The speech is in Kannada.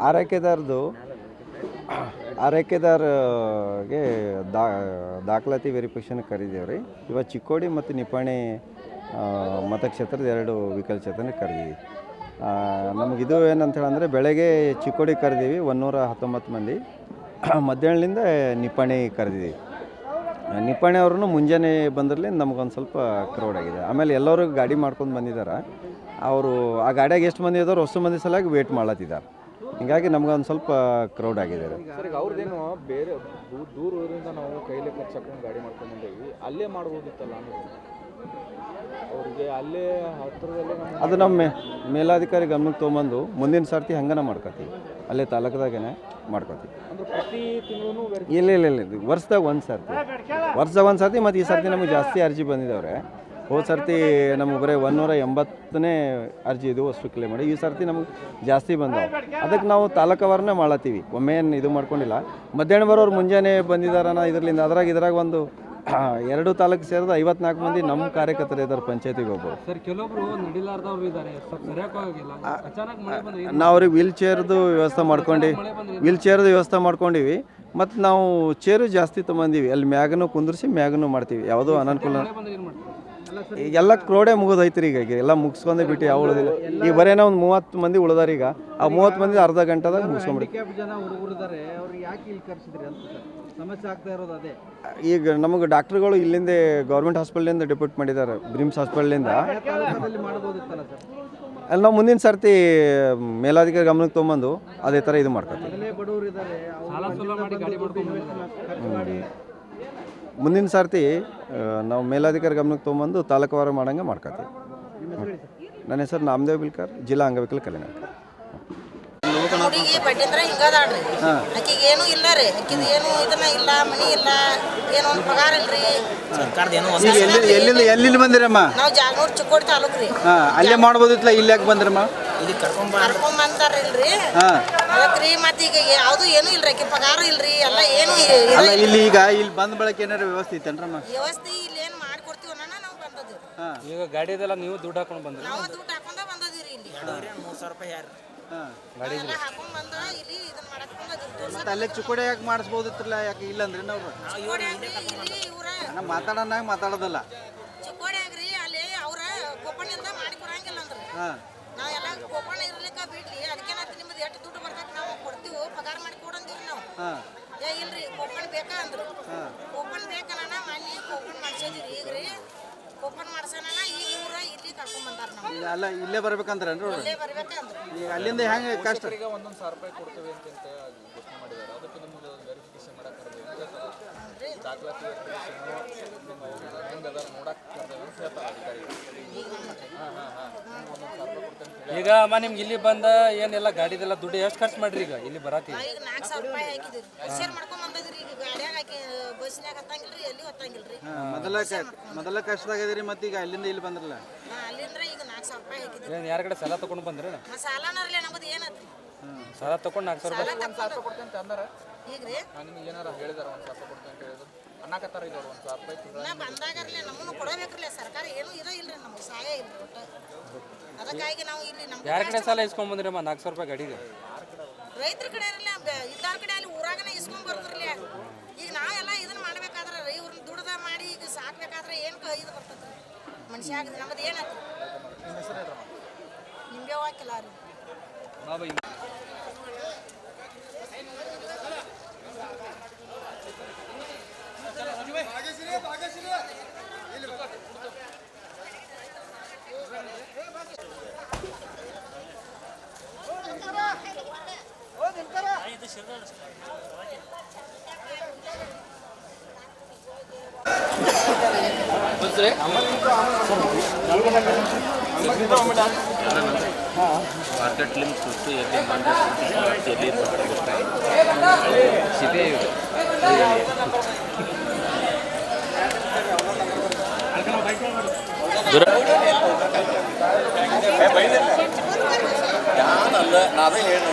ಆರೈಕೆದಾರದು ಆರೈಕೆದಾರ್ಗೆ ದಾಖಲಾತಿ ವೆರಿಫಿಕೇಷನ್ ಕರೀದೇವ್ರಿ. ಇವತ್ತು ಚಿಕ್ಕೋಡಿ ಮತ್ತು ನಿಪ್ಪಾಣಿ ಮತಕ್ಷೇತ್ರದ 2 ವಿಕಲಚೇತನ ಕರೆದೀವಿ. ನಮಗಿದು ಏನಂತ ಹೇಳಂದರೆ, ಬೆಳಗ್ಗೆ ಚಿಕ್ಕೋಡಿ ಕರೆದೀವಿ 119 ಮಂದಿ, ಮಧ್ಯಾಹ್ನದಿಂದ ನಿಪ್ಪಾಣಿ ಕರೆದಿದ್ದೀವಿ. ನಿಪ್ಪಾಣಿ ಅವ್ರೂ ಮುಂಜಾನೆ ಬಂದಿರಲಿ ನಮಗೊಂದು ಸ್ವಲ್ಪ ಕ್ರೌಡ್ ಆಗಿದೆ. ಆಮೇಲೆ ಎಲ್ಲರೂ ಗಾಡಿ ಮಾಡ್ಕೊಂಡು ಬಂದಿದ್ದಾರೆ. ಅವರು ಆ ಗಾಡಿಯಾಗ ಎಷ್ಟು ಮಂದಿ ಇದ್ದಾರೆ ಅಷ್ಟು ಮಂದಿ ಸಲಾಗಿ ವೇಟ್ ಮಾಡ್ಲತ್ತಿದ್ದಾರೆ. ಹೀಗಾಗಿ ನಮ್ಗೊಂದು ಸ್ವಲ್ಪ ಕ್ರೌಡ್ ಆಗಿದೆ. ಸರ್, ಈಗ ಅವ್ರದ್ದೇನು ಬೇರೆ ದೂರ ಊರಿಂದ ನಾವು ಕೈಲೇ ಖರ್ಚು ಹಾಕೊಂಡು ಗಾಡಿ ಮಾಡ್ಕೊಂಡು ಬಂದೇವಿ, ಅಲ್ಲೇ ಮಾಡ್ಬೋದಿತ್ತಲ್ಲ ಅನ್ನೋದು ಅವ್ರಿಗೆ ಅಲ್ಲೇ ಹತ್ತಿರದಲ್ಲೇ ಅದು ನಮ್ಮ ಮೇಲಾಧಿಕಾರಿ ಗಮನಕ್ಕೆ ತೊಗೊಂಬಂದು ಮುಂದಿನ ಸರ್ತಿ ಹಂಗನ ಮಾಡ್ಕೊತೀವಿ, ಅಲ್ಲೇ ತಾಲೂಕದಾಗೇ ಮಾಡ್ಕೊತೀವಿ. ಅಂದ್ರೆ ಪ್ರತಿ ತಿಂಗಳು ಇಲ್ಲ ವರ್ಷದಾಗ ಒಂದು ಸರ್ತಿ ಮತ್ತು ಈ ಸರ್ತಿ ನಮಗೆ ಜಾಸ್ತಿ ಅರ್ಜಿ ಬಂದಿದ್ದಾವ್ರೆ. ಹೋದ ಸರ್ತಿ ನಮಗೆ ಬರೀ 180ನೇ ಅರ್ಜಿ ಇದು ಅಷ್ಟು ಕ್ಲೇಮ್ ಮಾಡಿ. ಈ ಸರ್ತಿ ನಮಗೆ ಜಾಸ್ತಿ ಬಂದವು, ಅದಕ್ಕೆ ನಾವು ತಾಲೂಕವರನ್ನೇ ಮಾಡತ್ತೀವಿ. ಒಮ್ಮೆ ಏನು ಇದು ಮಾಡ್ಕೊಂಡಿಲ್ಲ. ಮಧ್ಯಾಹ್ನ ಬರೋರು ಮುಂಜಾನೆ ಬಂದಿದ್ದಾರನ ಇದರಿಂದ. ಇದ್ರಾಗ ಒಂದು 2 ತಾಲೂಕು ಸೇರಿದ 54 ಮಂದಿ ನಮ್ಮ ಕಾರ್ಯಕರ್ತರು ಇದ್ದಾರೆ ಪಂಚಾಯತಿಗೆ ಒಬ್ಬರು. ಸರ್, ಕೆಲವೊಬ್ರು ನಡಿಲಾರ್ದವ್ರು ಇದ್ದಾರೆ, ನಾವು ಅವ್ರಿಗೆ ವೀಲ್ ಚೇರ್ದು ವ್ಯವಸ್ಥೆ ಮಾಡ್ಕೊಂಡಿವಿ. ಮತ್ತು ನಾವು ಚೇರು ಜಾಸ್ತಿ ತೊಗೊಂಡೀವಿ, ಅಲ್ಲಿ ಮ್ಯಾಗನು ಕುಂದ್ರಿಸಿ ಮ್ಯಾಗನು ಮಾಡ್ತೀವಿ. ಯಾವುದೋ ಅನನುಕೂಲ ಎಲ್ಲ ಕ್ರೋಡೆ ಮುಗಿದೈತ್ರಿ. ಈಗ ಎಲ್ಲ ಮುಗಿಸ್ಕೊಂಡೇ ಬಿಟ್ಟು ಯಾವ ಉಳಿದಿಲ್ಲ. ಈಗ ಬರೇನೋ ಒಂದು 30 ಮಂದಿ ಉಳಿದಾರ. ಈಗ ಆ 30 ಮಂದಿ ಅರ್ಧ ಗಂಟೆದಾಗ ಮುಗಿಸ್ಕೊಂಡ್ಬಿಡಿ. ಈಗ ನಮಗೆ ಡಾಕ್ಟ್ರುಗಳು ಇಲ್ಲಿಂದ ಗೌರ್ಮೆಂಟ್ ಹಾಸ್ಪಿಟಲಿಂದ ಡಿಪ್ಯೂಟ್ ಮಾಡಿದ್ದಾರೆ, ಬ್ರಿಮ್ಸ್ ಹಾಸ್ಪಿಟಲಿಂದ. ಅಲ್ಲಿ ನಾವು ಮುಂದಿನ ಸರ್ತಿ ಮೇಲಾಧಿಕಾರಿ ಗಮನಕ್ಕೆ ತೊಗೊಂಬಂದು ಅದೇ ಥರ ಇದು ಮಾಡ್ಕೊತೀವಿ. ಮುಂದಿನ ಸರ್ತಿ ನಾವು ಮೇಲಾಧಿಕಾರಿ ಗಮನಕ್ಕೆ ತೊಗೊಂಬಂದು ತಾಲೂಕುವಾರು ಮಾಡಂಗೆ ಮಾಡ್ಕೊತೀವಿ. ನನ್ನ ಹೆಸರು ನಾಮದೇವ್ ಬಿಲ್ಕರ್, ಜಿಲ್ಲಾ ಅಂಗವಿಕಲ ಕಲ್ಯಾಣ. ಹುಡುಗಿ ಬಡ್ಡಿಂದ್ರ ಹಿಂಗದಾಳ್ರಿ, ಆಕಿಗೆ ಏನು ಇಲ್ಲ ರೀ, ಆಕಿದ ಏನು ಇದನ್ನ ಇಲ್ಲ, ಮನಿ ಇಲ್ಲ, ಏನೋ ಒಂದು ಪಗಾರ ಇಲ್ರಿ. ಎಲ್ಲಿಂದ ಬಂದಿರಮ್ಮ? ನಾವು ಜಾಗನೂರ್ ಚಿಕ್ಕೋಡಿ ತಾಲೂಕ್ ರೀ. ಅಲ್ಲೇ ಮಾಡ್ಬೋದಿತ್ತಲ್ಲ, ಇಲ್ಲಿ ಯಾಕೆ ಬಂದ್ರಮ್ಮ? ಕರ್ಕೊಂಡ್ ಬಂದಾರಿಲ್ರಿ, ಅದಕ್ರಿ. ಮತ್ತ ಈಗ ಯಾವ್ದು ಏನು ಇಲ್ರಿ, ಆಕಿ ಪಗಾರ ಇಲ್ರಿ, ಎಲ್ಲ ಏನು ಇಲ್ಲಿ ಬಂದ ಬಳಕ ಏನಾರ ವ್ಯವಸ್ಥೆ ಇತ್ತೇನ್ರಮ್ಮ? ವ್ಯವಸ್ಥೆ ಇಲ್ಲಿ ಏನು ಮಾಡ್ಕೊಡ್ತೀವಿ ಅನ್ನೋಣ ನಾವು ಬಂದದಿವ್ರಿ. ಈಗ ಗಾಡಿದೆಲ್ಲ ನೀವು ದುಡ್ಡು ಹಾಕೊಂಡು ಬಂದ್ರಿ? ನಾವು ದುಡ್ಡು ಹಾಕೊಂಡ ಬಂದದಿವ್ರಿ. ಇಲ್ಲಿ 3,000 ರೂಪಾಯಿ ಯಾರು ಹಾಕೊಂಡ್ ಬಂದ ಇಲ್ಲಿ ಇದನ್ನ ಮಾಡಕ್ ಬಂದದಿವ್ರಿ. ಅಲ್ಲೇ ಚಿಕ್ಕೋಡಿ ಯಾಕೆ ಮಾಡಿಸ್ಬೋದಿತ್ತಲ್ಲ, ಯಾಕೆ ಇಲ್ಲ ಅಂದ್ರೆ ನಾವು ಮಾತಾಡೋದಲ್ಲ. ಚಿಕ್ಕೋಡ್ಯಾಗ್ರಿ ಅಲ್ಲಿ ಅವ್ರ ಕೊಪ್ಪಣಿಂದ ಮಾಡಿ ಕೊಡಂಗಿಲ್ಲ ಅಂದ್ರ ನಾವೆಲ್ಲ ಕೊಪ್ಪಣ ಇರ್ಲಿಕ್ಕ ಬಿಡ್ಲಿ, ಅದಕ್ಕೇನಂತ ನಿಮ್ದು ಎಷ್ಟು ದುಡ್ಡು ಬರ್ತೈತಿ ನಾವು ಕೊಡ್ತೀವಿ, ಪಗಾರ ಮಾಡಿ ಕೊಡಂದಿವ್ರಿ ನಾವು. ಇಲ್ರಿ ಕೊಪ್ಪಣ ಬೇಕಾ ಅಂದ್ರು, ಕೊಪ್ಪಣ ಬೇಕನ್ನ ಮನೆ ಕೊಪ್ಪಣ ಮಾಡ್ಸಿದಿರಿ. ಈಗ್ರಿ ಕೊಪ್ಪಣ ಮಾಡ್ಸೋಣ, ಈಗ ಇವ್ರ ಇಲ್ಲಿ ಕರ್ಕೊಂಡ್ ಬಂದಾರ. ನಾವು ಅಲ್ಲ ಇಲ್ಲೇ ಬರ್ಬೇಕಂದ್ರೆ ಇಲ್ಲೇ ಬರ್ಬೇಕಂದ್ರ ಈಗ ಅಲ್ಲಿಂದ ಹೆಂಗೆ ಕಷ್ಟ? ಈಗ 1,000 ರೂಪಾಯಿ ಕೊಡ್ತೀವಿ ಅಂತ ಘೋಷಣೆ ಮಾಡಿದ್ದಾರೆ. ಅದಕ್ಕೆ ನಿಮ್ಗೆ ವೆರಿಫಿಕೇಶನ್ ಮಾಡಕ್ ಕರ್ದೇವೆ, ದಾಖಲಾತಿ ಹೆಂಗದ ನೋಡಕ್ ಕರ್ದೇವೆ ಅಂತ ಹೇಳ್ತಾರೆ ಅಧಿಕಾರಿಗಳು. ಈಗ ಅಮ್ಮ ನಿಮ್ಗೆ ಇಲ್ಲಿ ಬಂದ ಏನೆಲ್ಲ ಗಾಡಿದೆಲ್ಲ ದುಡ್ಡು ಎಷ್ಟು ಖರ್ಚು ಮಾಡ್ರಿ ಈಗ ಇಲ್ಲಿ ಬರಾಕಿ? ಈಗ 4,000 ರೂಪಾಯಿ ಹಾಕಿದ್ರಿ, ಶೇರ್ ಮಾಡ್ಕೊಂಡ್ ಬಂದದ್ರಿ. ಈಗ ಗಾಡಿಯಾಗ ಹಾಕಿ ಬಸ್ನ್ಯಾಗ ಹತ್ತಂಗಿಲ್ರಿ, ಎಲ್ಲಿ ಹೊತ್ತಂಗಿಲ್ರಿ. ಮೊದಲ ಕಷ್ಟದಾಗದ್ರಿ, ಮತ್ತೆ ಈಗ ಅಲ್ಲಿಂದ ಇಲ್ಲಿ ಬಂದ್ರಲ್ಲ, ಅಲ್ಲಿಂದ್ರ ಈಗ 4,000 ರೂಪಾಯಿ ಹಾಕಿದ್ರಿ. ಏನು ಯಾರ ಕಡೆ ಸಾಲ ತಗೊಂಡು ಬಂದ್ರಿ? ಸಾಲನರ್ಲಿ ನಮ್ಮದು ಏನತ್ರಿ, ಸಾಲ ತಗೊಂಡು 4,000 ರೂಪಾಯಿ 1,000 ಕೊಡ್ತೇನೆ ಅಂತ ಅಂದಾರ. ಈಗ್ರಿ ನಿಮ್ಗೆ ಏನಾರ ಹೇಳಿದಾರ 1,000 ಕೊಡ್ತೇನೆ ಅಂತ ಹೇಳಿದ್ರು ಅನ್ನಕತ್ತಾರ. ಇದ್ದಾರೆ 1,000 ರೂಪಾಯಿ ನಾ ಬಂದಾಗರ್ಲಿ ನಮ್ಮನ್ನು ಕೊಡಬೇಕ್ರಲ್ಲ, ಸರ್ಕಾರ ಏನು ಇರೋ ಇಲ್ರಿ, ನಮ್ಗೆ ಸಹಾಯ ಇಲ್ರಿ ಒಟ್ಟು. ಅದಕ್ಕಾಗಿ ನಾವು ಇಲ್ಲಿ ನಮ್ಮ ಯಾರ ಕಡೆ ಸಾಲ ಇಸ್ಕೊಂಡ್ ಬಂದ್ರಮ್ಮ 4,000 ರೂಪಾಯಿ ಗಾಡಿಗೆ? ರೈತರ ಕಡೆ ಇರಲಿ, ಇದ್ದಾರ ಕಡೆ ಅಲ್ಲಿ ಊರಾಗನೇ ಇಸ್ಕೊಂಡ್ ಬರ್ತಿರ್ಲಿ. ಈಗ ನಾವೆಲ್ಲ ಇದನ್ನ ಮಾಡ್ಬೇಕಾದ್ರೆ ಇವ್ರನ್ನ ದುಡ್ದ ಮಾಡಿ ಈಗ ಸಾಕ್ಬೇಕಾದ್ರೆ ಏನು ಇದು ಬರ್ತದ್ರಿ ಮನುಷ್ಯ ಆಗದೆ. ನಮ್ಮದು ಏನತ್ರಿ ನಿಂಬೆ ಹಾಕಿಲ್ಲ ರೀ. ಮಾರ್ಕೆಟ್ ಲಿಂಕ್ ಸುತ್ತು ಎಲ್ಲಿ ಸಿಪೆ ಯಾನಲ್ಲ ನಾವೇ ಹೇಳಿ